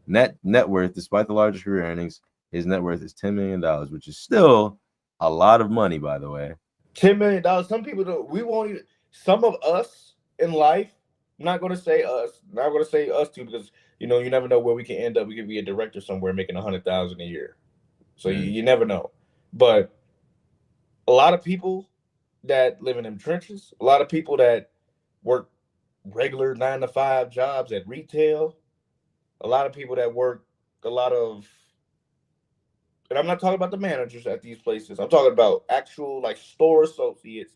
Net worth, despite the larger career earnings, his net worth is $10 million, which is still a lot of money, by the way. $10 million. Some people don't. We won't even. Some of us in life. I'm not going to say us. Not going to say us too, because you never know where we can end up. We could be a director somewhere making $100,000 a year. So you never know. But a lot of people that live in them trenches, a lot of people that work regular 9-to-5 jobs at retail, a lot of people that work and I'm not talking about the managers at these places. I'm talking about actual store associates,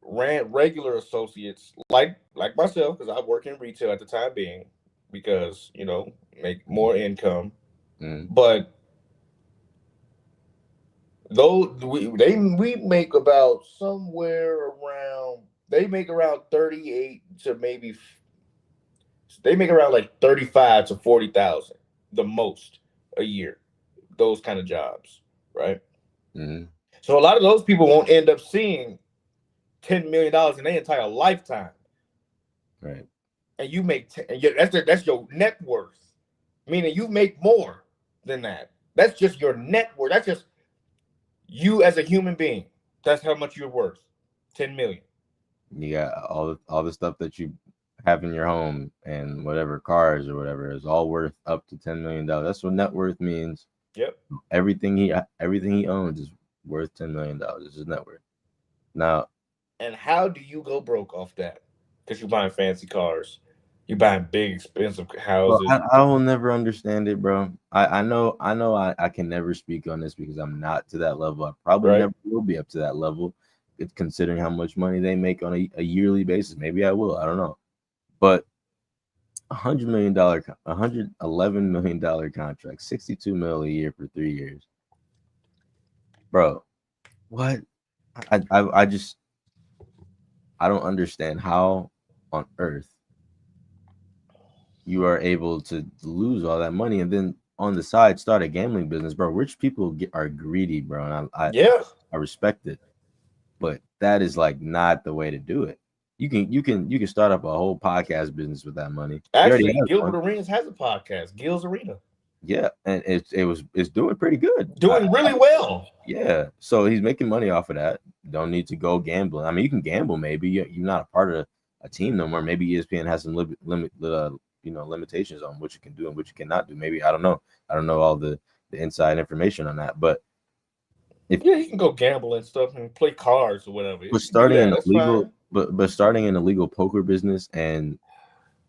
regular associates like myself, because I work in retail at the time being, because make more income. But we make about they make around 38 to maybe they make around like 35 to 40,000 the most a year, those kind of jobs, right? So a lot of those people won't end up seeing $10 million in their entire lifetime. Right. And you make that's your net worth, meaning you make more than that. That's just your net worth. That's just you as a human being. That's how much you're worth. 10 million. You got all the stuff that you have in your home and whatever cars or whatever is all worth up to $10 million. That's what net worth means. Yep. Everything he owns is worth $10 million. This is net worth. Now, and how do you go broke off that? Because you're buying fancy cars, you're buying big expensive houses. Well, I will never understand it, bro. I know I can never speak on this because I'm not to that level. I probably never will be up to that level. It's considering how much money they make on a yearly basis. Maybe I will. I don't know. But $111 million contract, $62 million a year for 3 years. Bro, what? I don't understand how on earth you are able to lose all that money and then on the side start a gambling business, bro. Rich people are greedy, bro, and I respect it, but that is like not the way to do it. You can start up a whole podcast business with that money. Actually, Gilbert Arenas has a podcast, Gil's Arena. Yeah, and it's doing pretty good. Doing really well. Yeah, so he's making money off of that. Don't need to go gambling. I mean, you can gamble maybe. You're not a part of a team no more. Maybe ESPN has some limitations on what you can do and what you cannot do. Maybe I don't know. I don't know all the inside information on that, but you can go gamble and stuff and play cards or whatever. But starting an illegal, but starting an illegal poker business and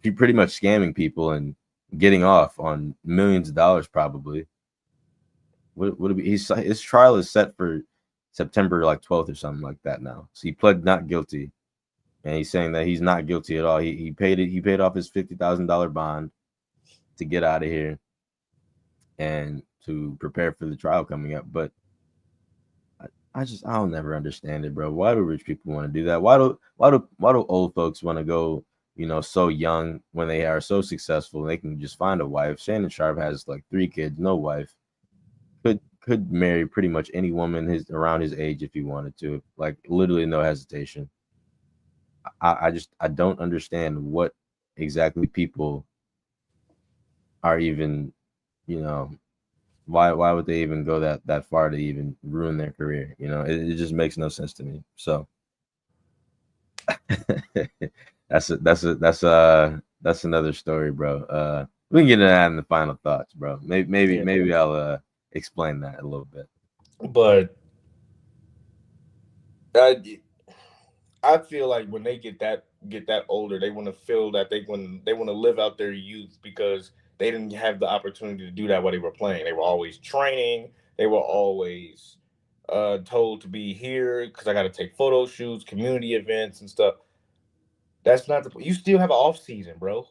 you're pretty much scamming people and getting off on millions of dollars probably. Would it be? His trial is set for September 12th or something like that now. So he pled not guilty, and he's saying that he's not guilty at all. He paid it. He paid off his $50,000 bond to get out of here and to prepare for the trial coming up. But I'll never understand it, bro. Why do rich people want to do that? Why do old folks want to go, so young when they are so successful and they can just find a wife? Shannon Sharpe has 3 kids, no wife. Could marry pretty much any woman around his age if he wanted to, literally no hesitation. I don't understand what exactly people are even, why would they even go that far to even ruin their career? It just makes no sense to me. So that's another story, bro. We can get into that in the final thoughts, bro. Maybe I'll explain that a little bit. But I feel like when they get that older, they want to feel that they want to live out their youth because they didn't have the opportunity to do that while they were playing. They were always training. They were always told to be here because I got to take photo shoots, community events, and stuff. That's not you still have an off season, bro.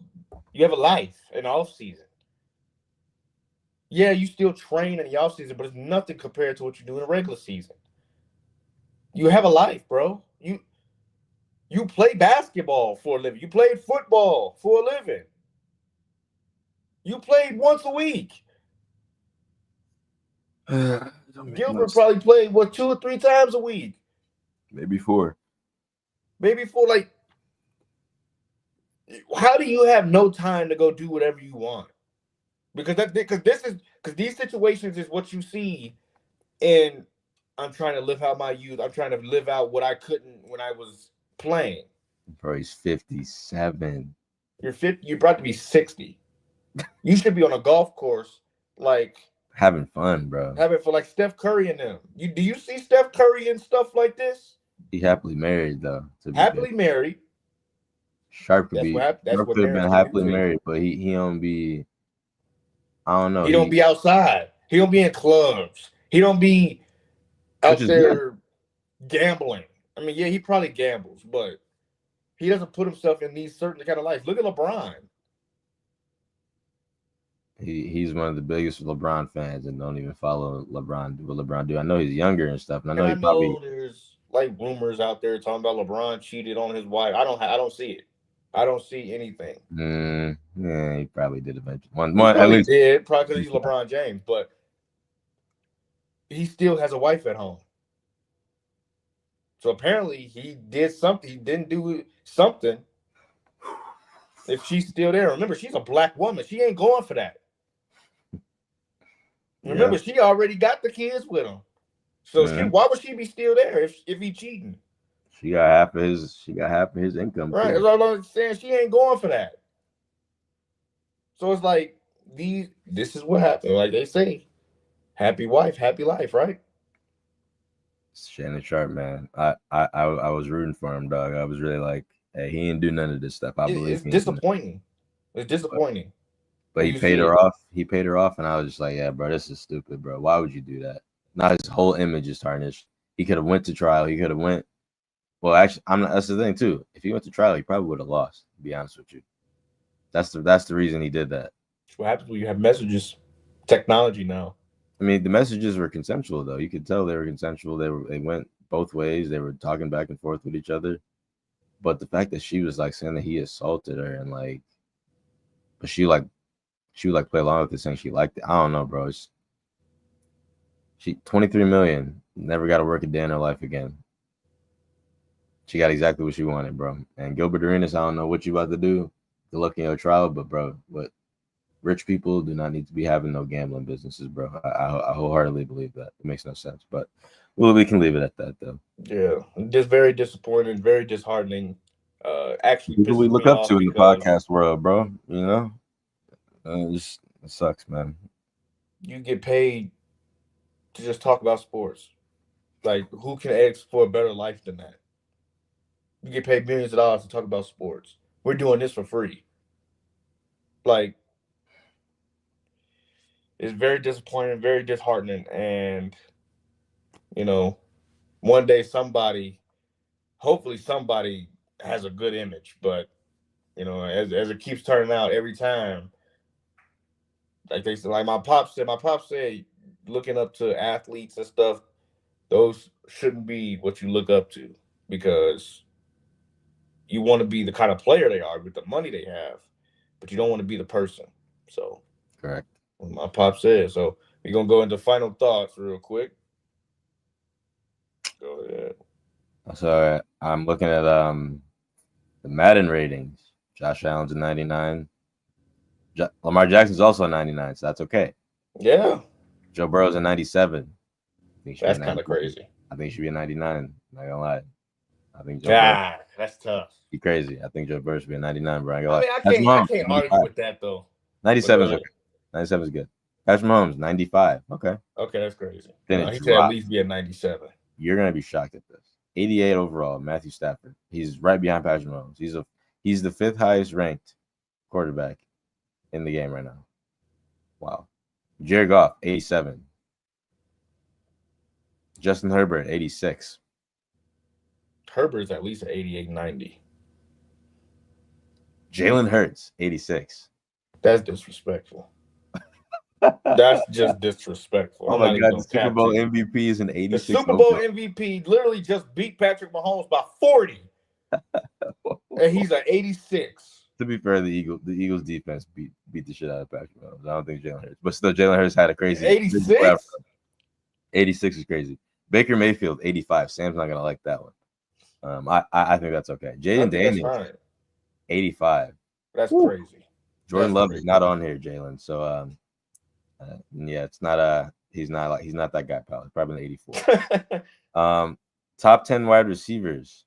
You have a life in the off season. Yeah, you still train in the off season, but it's nothing compared to what you do in the regular season. You have a life, bro. You play basketball for a living. You played football for a living. You played once a week. Gilbert probably played 2 or 3 times a week. Maybe 4. How do you have no time to go do whatever you want? Because these situations is what you see, and I'm trying to live out my youth. I'm trying to live out what I couldn't when I was playing. Bro, he's 57. You're about to be 60. You should be on a golf course, having fun, bro. Having for Steph Curry and them. Do you see Steph Curry and stuff like this? He happily married though. Happily married. Sharpe could have been happily married, but he don't be. I don't know. He don't be outside. He don't be in clubs. He don't be out there gambling. I mean, yeah, he probably gambles, but he doesn't put himself in these certain kind of lives. Look at LeBron. He's one of the biggest LeBron fans and don't even follow LeBron. What LeBron do? I know he's younger and stuff. And I know there's rumors out there talking about LeBron cheated on his wife. I don't see it. I don't see anything. Yeah, he probably did eventually. Probably because he's LeBron James, but he still has a wife at home. So apparently he did something. He didn't do something. If she's still there, remember she's a black woman. She ain't going for that. Remember, she already got the kids with him. So why would she be still there if he cheating? She got half of his income. Right. Too. That's all I'm saying. She ain't going for that. So it's like this is what happened. Like they say, happy wife, happy life, right? Shannon Sharp, man. I was rooting for him, dog. I was really like, hey, he didn't do none of this stuff. I believe it's disappointing. It's disappointing. But he paid her off. He paid her off, and I was just like, yeah, bro, this is stupid, bro. Why would you do that? Now his whole image is tarnished. He could have went to trial. He could have went. Well, actually, that's the thing too. If he went to trial, he probably would have lost. To be honest with you, that's the reason he did that. What happens when you have messages, technology now? I mean, the messages were consensual, though. You could tell they were consensual. They went both ways. They were talking back and forth with each other. But the fact that she was like saying that he assaulted her and like, but she would play along with it, saying she liked it. I don't know, bro. She 23 million, never got to work a day in her life again. She got exactly what she wanted, bro. And Gilbert Arenas, I don't know what you about to do. Good luck in your trial, but bro, what rich people do not need to be having no gambling businesses, bro. I wholeheartedly believe that. It makes no sense, but we can leave it at that, though. Yeah, just very disappointing, very disheartening. Actually, people we look up to in the podcast world, bro. You know, it sucks, man. You get paid to just talk about sports. Like, who can ask for a better life than that? You get paid millions of dollars to talk about sports. We're doing this for free. Like, it's very disappointing, very disheartening. And, you know, one day hopefully somebody has a good image. But, you know, as it keeps turning out every time, like they said, like my pops said, looking up to athletes and stuff, those shouldn't be what you look up to, because you want to be the kind of player they are with the money they have, but you don't want to be the person. So correct. My pop said. So we're gonna go into final thoughts real quick. Go ahead. So I'm looking at the Madden ratings. Josh Allen's a 99. Lamar Jackson's also a 99, so that's okay. Yeah. Joe Burrow's a 97. That's kind of crazy. I think he should be a 99. Not gonna lie. I think that's tough. He's crazy. I think Joe Burrow should be a 99, bro. I can't argue with that though. 97 is okay. 97 is good. Patrick Mahomes, 95. Okay. Okay, that's crazy. Then he should at least be a 97. You're gonna be shocked at this. 88 overall, Matthew Stafford. He's right behind Patrick Mahomes. He's the 5th highest ranked quarterback in the game right now. Wow. Jared Goff, 87. Justin Herbert, 86. Herbert's at least an 88, 90. Jalen Hurts, 86. That's disrespectful. That's just disrespectful. Oh my God, the Super Bowl MVP is an 86. The Super Bowl MVP literally just beat Patrick Mahomes by 40. And he's an 86. To be fair, the Eagles defense beat the shit out of Patrick Mahomes. I don't think Jalen Hurts. But still, Jalen Hurts had a crazy 86. 86 is crazy. Baker Mayfield, 85. Sam's not gonna like that one. I think that's okay. Jaden Daniels, 85. That's crazy. Jordan Love is not on here, Jalen. So yeah, it's not he's not that guy, pal. He's probably an 84. Top 10 wide receivers.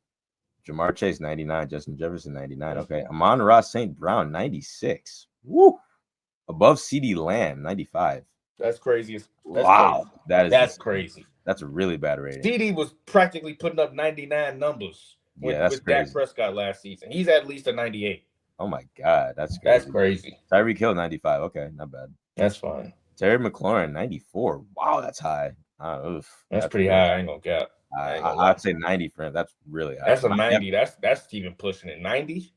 Jamar Chase, 99. Justin Jefferson, 99. Okay. Amon-Ra St. Brown, 96. Woo! Above CeeDee Lamb, 95. That's crazy. Wow. Crazy. That's crazy. That's a really bad rating. CeeDee was practically putting up 99 numbers with Dak Prescott last season. He's at least a 98. Oh my God. That's crazy. That's crazy. Tyreek Hill, 95. Okay, not bad. That's fine. Terry McLaurin, 94. Wow, that's high. That's pretty high. I ain't gonna cap. I'd say 90 for him. That's really high. That's a 90. That's even pushing it. 90?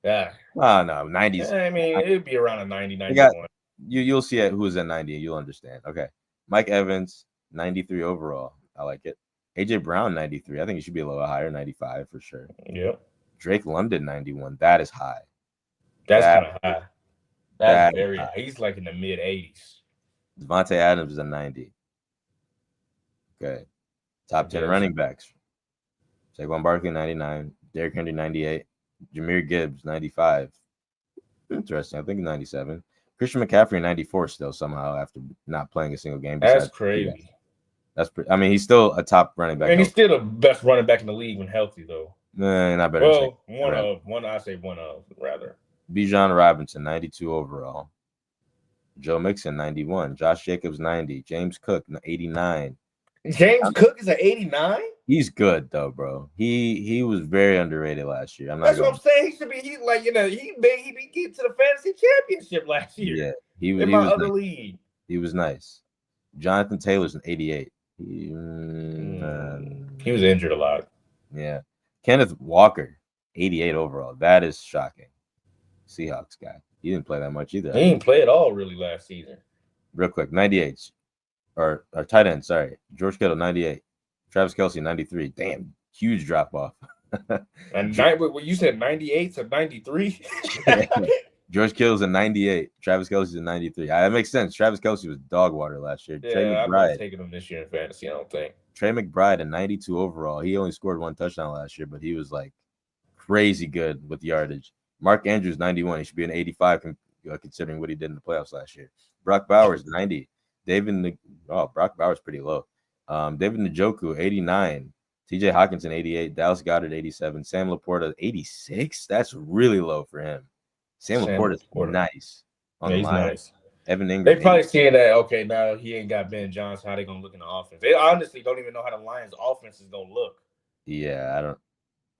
Yeah. Oh, no, 90s. I mean, it'd be around a 90, 91. You'll see who is at 90 and you'll understand. Okay. Mike Evans, 93 overall. I like it. AJ Brown, 93. I think he should be a little higher, 95 for sure. Yep. Drake London, 91. That is high. That's kind of high. That's very high. He's like in the mid 80s. Devontae Adams is a 90. Okay. Top 10 running backs. Saquon Barkley, 99. Derrick Henry, 98. Jahmyr Gibbs, 95. Interesting. I think 97. Christian McCaffrey, 94 still somehow after not playing a single game. That's crazy. I mean, he's still a top running back. And he's still the best running back in the league when healthy, though. Not better. Well, one of, rather. Bijan Robinson, 92 overall. Joe Mixon, 91. Josh Jacobs, 90. James Cook, 89. James Cook is at 89? He's good though, bro. He was very underrated last year. That's what I'm saying. He should be. He did get to the fantasy championship last year. Yeah, he was in my other league. He was nice. Jonathan Taylor's an 88. He was injured a lot. Yeah. Kenneth Walker, 88 overall. That is shocking. Seahawks guy. He didn't play that much either. He didn't play at all really last season. Real quick, 98. Or tight end, sorry. George Kittle, 98. Travis Kelce, 93. Damn, huge drop off. And you said 98 to 93? George Kittle's a 98. Travis Kelce's a 93. That makes sense. Travis Kelce was dog water last year. Yeah, I'm not taking him this year in fantasy, I don't think. Trey McBride, a 92 overall. He only scored 1 touchdown last year, but he was like crazy good with yardage. Mark Andrews, 91. He should be an 85 considering what he did in the playoffs last year. Brock Bowers, 90. Brock Bowers pretty low. David Njoku, 89. TJ Hawkinson, 88. Dallas Goedert, 87. Sam Laporta, 86. That's really low for him. Sam Laporta's nice. Yeah, he's nice. Evan Ingram. They probably seeing that, okay, now he ain't got Ben Johnson. How they going to look in the offense? They honestly don't even know how the Lions' offense is going to look. Yeah, I don't.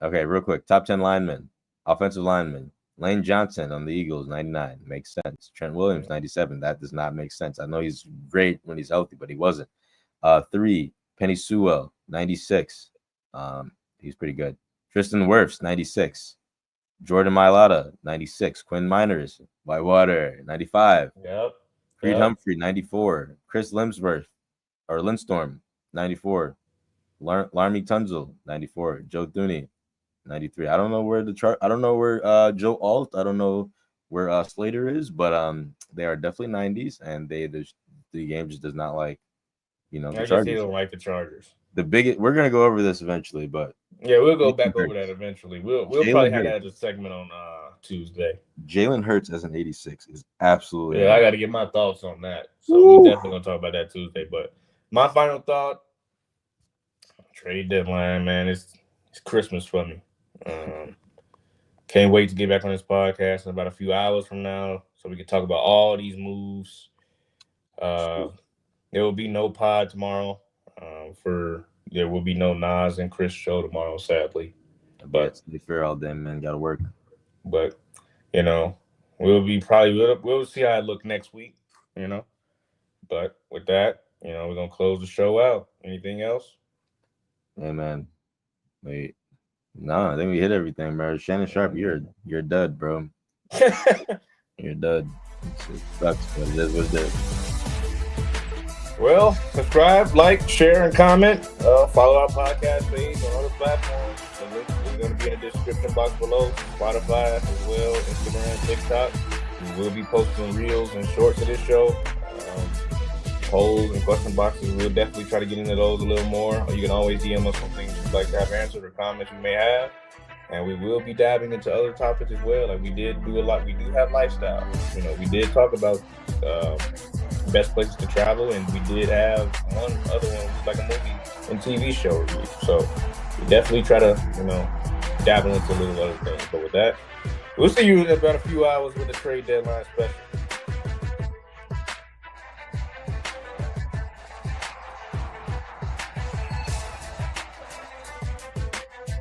Okay, real quick. Top 10 linemen. Offensive linemen. Lane Johnson on the Eagles, 99. Makes sense. Trent Williams, 97. That does not make sense. I know he's great when he's healthy, but he wasn't. 3, Penny Sewell, 96. He's pretty good. Tristan Wirfs, 96. Jordan Mailata, 96. Quinn Miners, Whitewater, 95. Yep. Creed Humphrey, 94. Chris Linstorm, 94. Larmy Tunzel, 94. Joe Thuney, 93. I don't know where Joe Alt. I don't know where Slater is, but they are definitely 90s, and the game just does not like, the Chargers. I don't like the Chargers. We're gonna go over this eventually, but yeah, we'll go back over that eventually. We'll probably have that as a segment on Tuesday. Jalen Hurts as an 86 is absolutely. Yeah, I got to get my thoughts on that. So we're definitely gonna talk about that Tuesday. But my final thought: trade deadline, man. It's Christmas for me. Can't wait to get back on this podcast in about a few hours from now, so we can talk about all these moves. There will be no pod tomorrow. There will be no Nas and Chris show tomorrow, sadly. But be fair all day, man. Got to work. But we'll see how it look next week. But with that, we're gonna close the show out. Anything else? Hey, man. Wait. No, I think we hit everything, bro. Shannon Sharp, you're a dud, bro. You're a dud. It sucks, but it is what it is. Well, subscribe, like, share, and comment. Follow our podcast page on other platforms. The link is going to be in the description box below. Spotify as well, Instagram, TikTok. We will be posting reels and shorts of this show. Polls and question boxes. We'll definitely try to get into those a little more. Or you can always DM us on things you'd like to have answered or comments you may have. And we will be diving into other topics as well. Like we did do a lot. We do have lifestyle. We did talk about best places to travel, and we did have one other one, like a movie and TV show review. So we definitely try to, dabble into little other things. But with that, we'll see you in about a few hours with the trade deadline special.